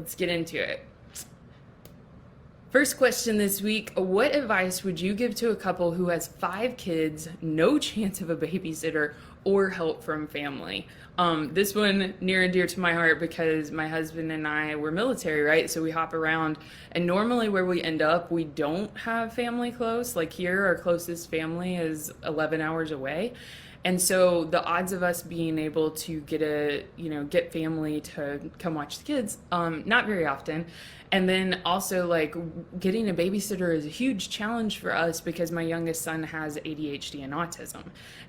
let's get into it. First question this week, what advice would you give to a couple who has 5 kids, no chance of a babysitter or help from family? This one near and dear to my heart because my husband and I were military, right? So we hop around, and normally where we end up, we don't have family close. Like here, our closest family is 11 hours away. And so the odds of us being able to get family to come watch the kids, not very often. And then also like getting a babysitter is a huge challenge for us because my youngest son has ADHD and autism.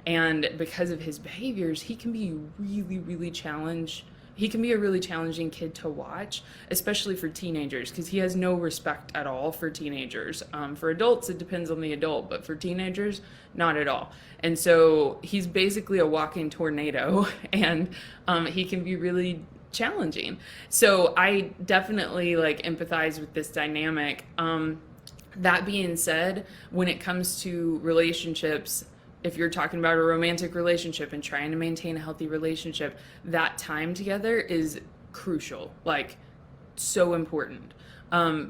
And because of his behaviors, he can be really challenged. He can be a really challenging kid to watch, especially for teenagers, because he has no respect at all for teenagers. For adults, it depends on the adult, but for teenagers, not at all. And so he's basically a walking tornado, and he can be really challenging. So I definitely empathize with this dynamic. That being said, when it comes to relationships, if you're talking about a romantic relationship and trying to maintain a healthy relationship, that time together is crucial, so important.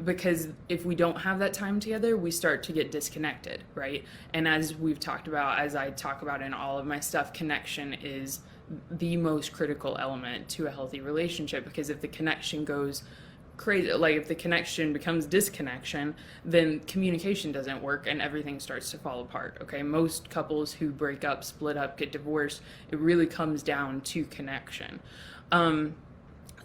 Because if we don't have that time together, we start to get disconnected, right? And as we've talked about, as I talk about in all of my stuff, connection is the most critical element to a healthy relationship, because if the connection goes crazy, if the connection becomes disconnection, then communication doesn't work and everything starts to fall apart. Okay, most couples who break up, split up, get divorced, it really comes down to connection.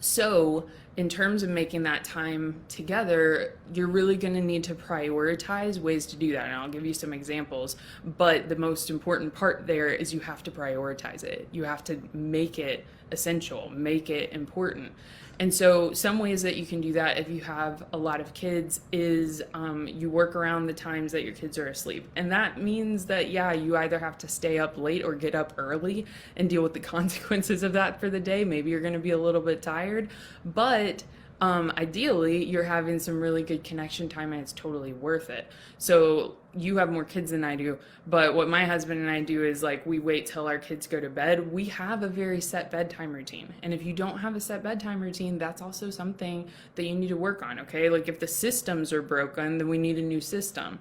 So in terms of making that time together, you're really going to need to prioritize ways to do that. And I'll give you some examples, but the most important part there is you have to prioritize it. You have to make it essential, make it important. And so some ways that you can do that if you have a lot of kids is you work around the times that your kids are asleep. And that means that, you either have to stay up late or get up early and deal with the consequences of that for the day. Maybe you're going to be a little bit tired, but ideally you're having some really good connection time and it's totally worth it. So you have more kids than I do, but what my husband and I do is we wait till our kids go to bed. We have a very set bedtime routine. And if you don't have a set bedtime routine, that's also something that you need to work on, okay? If the systems are broken, then we need a new system.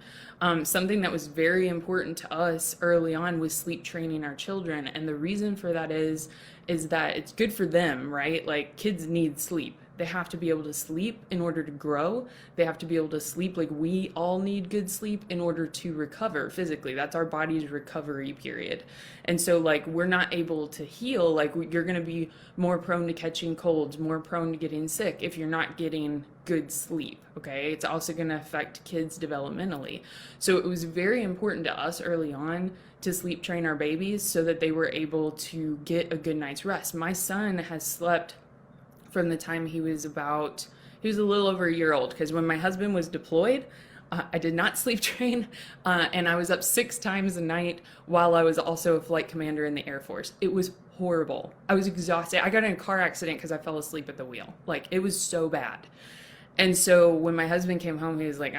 Something that was very important to us early on was sleep training our children. And the reason for that is that it's good for them, right? Kids need sleep. They have to be able to sleep in order to grow. They have to be able to sleep. We all need good sleep in order to recover physically. That's our body's recovery period. And so we're not able to heal. You're going to be more prone to catching colds, more prone to getting sick if you're not getting good sleep. Okay. It's also going to affect kids developmentally. So it was very important to us early on to sleep train our babies so that they were able to get a good night's rest. My son has slept from the time he was a little over a year old, because when my husband was deployed, I did not sleep train, and I was up 6 times a night while I was also a flight commander in the Air Force. It was horrible. I was exhausted. I got in a car accident because I fell asleep at the wheel. It was so bad. And so when my husband came home, he was like,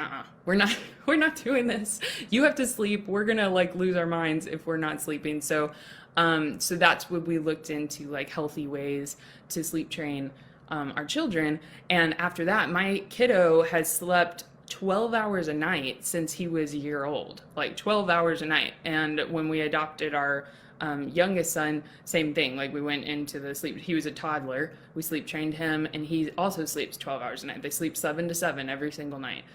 we're not doing this. You have to sleep. We're going to lose our minds if we're not sleeping. So that's what we looked into, healthy ways to sleep train our children. And after that, my kiddo has slept 12 hours a night since he was a year old, 12 hours a night. And when we adopted our youngest son, same thing. We went into the sleep. He was a toddler. We sleep trained him, and he also sleeps 12 hours a night. They sleep 7 to 7 every single night.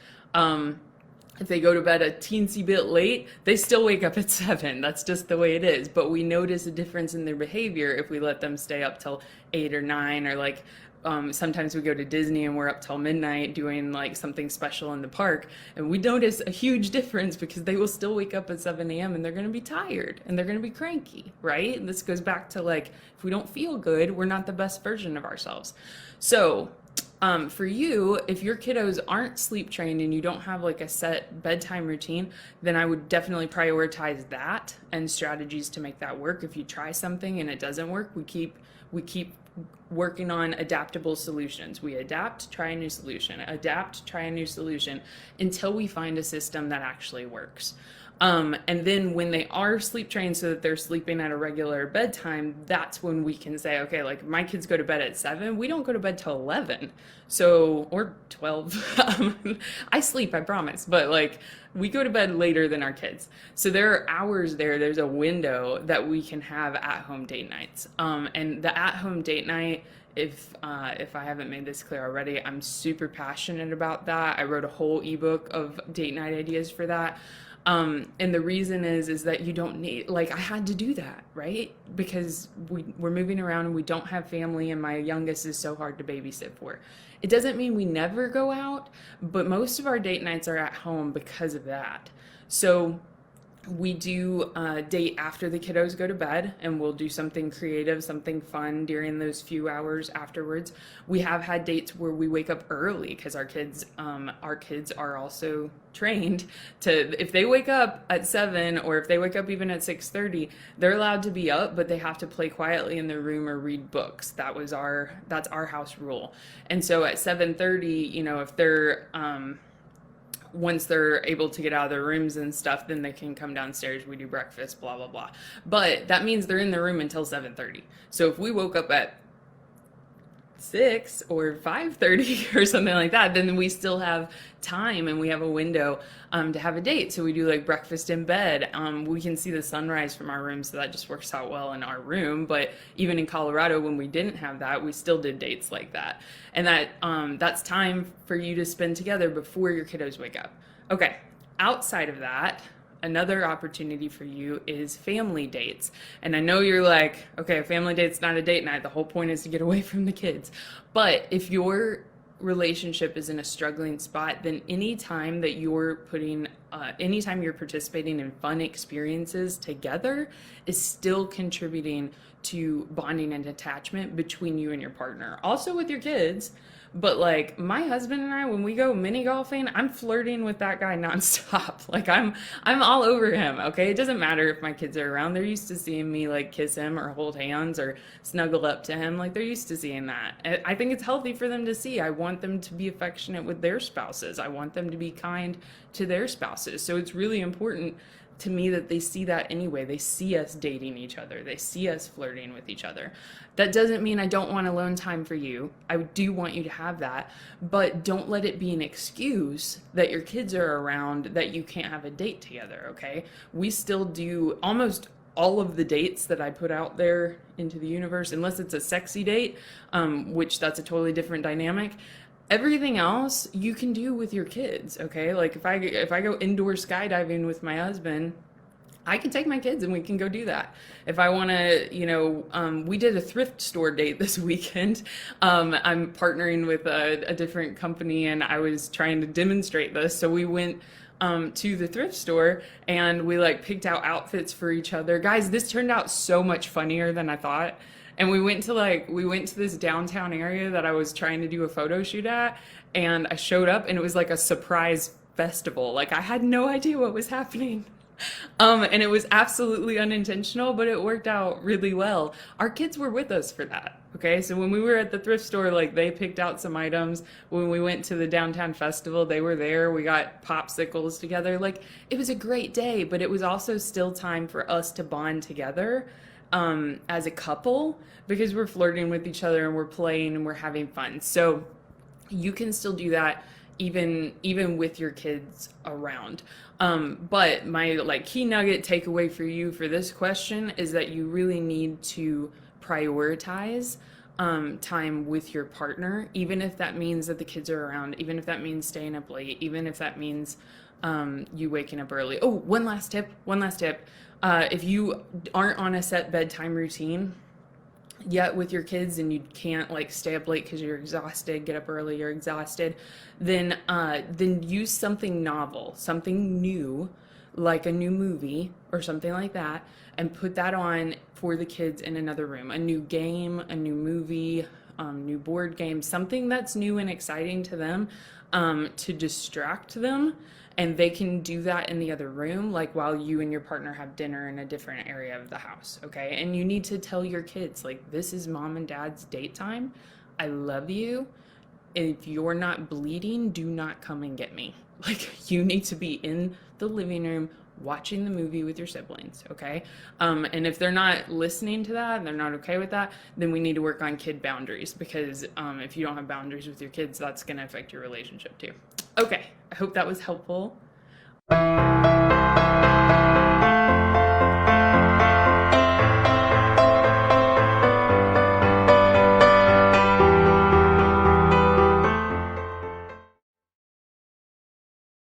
If they go to bed a teensy bit late, they still wake up at 7. That's just the way it is. But we notice a difference in their behavior if we let them stay up till 8 or 9, or sometimes we go to Disney and we're up till midnight doing something special in the park, and we notice a huge difference because they will still wake up at 7 a.m. and they're going to be tired and they're going to be cranky, right? And this goes back to if we don't feel good, we're not the best version of ourselves. So for you, if your kiddos aren't sleep trained and you don't have a set bedtime routine, then I would definitely prioritize that and strategies to make that work. If you try something and it doesn't work, we keep working on adaptable solutions. We adapt, try a new solution, adapt, try a new solution until we find a system that actually works. And then when they are sleep trained so that they're sleeping at a regular bedtime, that's when we can say, okay, like my kids go to bed at 7, we don't go to bed till 11. So, or 12. I sleep, I promise, but like we go to bed later than our kids. So there are hours there, there's a window that we can have at home date nights. And the at home date night, if I haven't made this clear already, I'm super passionate about that. I wrote a whole ebook of date night ideas for that. And the reason is that you don't need, like, I had to do that, right? Because we're moving around and we don't have family, and my youngest is so hard to babysit for. It doesn't mean we never go out, but most of our date nights are at home because of that. So we do date after the kiddos go to bed, and we'll do something creative, something fun during those few hours afterwards. We have had dates where we wake up early because our kids are also trained to, if they wake up at 7 or if they wake up even at 6:30, they're allowed to be up, but they have to play quietly in their room or read books. That's our house rule. And so at 7:30, if they're once they're able to get out of their rooms and stuff, then they can come downstairs, we do breakfast, blah, blah, blah. But that means they're in their room until 7:30. So if we woke up at 6 or 5:30 or something like that, then we still have time and we have a window to have a date. So we do like breakfast in bed. We can see the sunrise from our room, so that just works out well in our room. But even in Colorado, when we didn't have that, we still did dates like that. And that's time for you to spend together before your kiddos wake up. Okay, outside of that, another opportunity for you is family dates. And I know you're like, okay, a family date's not a date night. The whole point is to get away from the kids. But if your relationship is in a struggling spot, then anytime you're participating in fun experiences together is still contributing to bonding and attachment between you and your partner. Also with your kids. But like my husband and I, when we go mini golfing, I'm flirting with that guy nonstop. Like I'm all over him. Okay. It doesn't matter if my kids are around. They're used to seeing me like kiss him or hold hands or snuggle up to him. Like they're used to seeing that. I think it's healthy for them to see. I want them to be affectionate with their spouses. I want them to be kind to their spouses. So it's really important to me that they see that anyway. They see us dating each other. They see us flirting with each other. That doesn't mean I don't want alone time for you. I do want you to have that, but don't let it be an excuse that your kids are around that you can't have a date together, okay? We still do almost all of the dates that I put out there into the universe, unless it's a sexy date, which that's a totally different dynamic. Everything else you can do with your kids, okay? Like if I go indoor skydiving with my husband, I can take my kids and we can go do that. If I want to, we did a thrift store date this weekend. I'm partnering with a different company, and I was trying to demonstrate this. So we went to the thrift store and we like picked out outfits for each other. Guys, this turned out so much funnier than I thought. And we went to this downtown area that I was trying to do a photo shoot at, and I showed up and it was like a surprise festival. Like I had no idea what was happening. And it was absolutely unintentional, but it worked out really well. Our kids were with us for that. Okay. So when we were at the thrift store, like they picked out some items. When we went to the downtown festival, they were there. We got popsicles together. Like it was a great day, but it was also still time for us to bond together as a couple, because we're flirting with each other and we're playing and we're having fun. So you can still do that even with your kids around. But my like key nugget takeaway for you for this question is that you really need to prioritize time with your partner, even if that means that the kids are around, even if that means staying up late, even if that means you waking up early. Oh, one last tip. If you aren't on a set bedtime routine yet with your kids and you can't like stay up late because you're exhausted, get up early, you're exhausted, then use something novel, something new, like a new movie or something like that, and put that on for the kids in another room. A new game, a new movie, new board game, something that's new and exciting to them, to distract them. And they can do that in the other room, like while you and your partner have dinner in a different area of the house, okay? And you need to tell your kids, like, this is mom and dad's date time. I love you. If you're not bleeding, do not come and get me. Like, you need to be in the living room watching the movie with your siblings, okay? And if they're not listening to that and they're not okay with that, then we need to work on kid boundaries, because if you don't have boundaries with your kids, that's going to affect your relationship too. Okay, I hope that was helpful.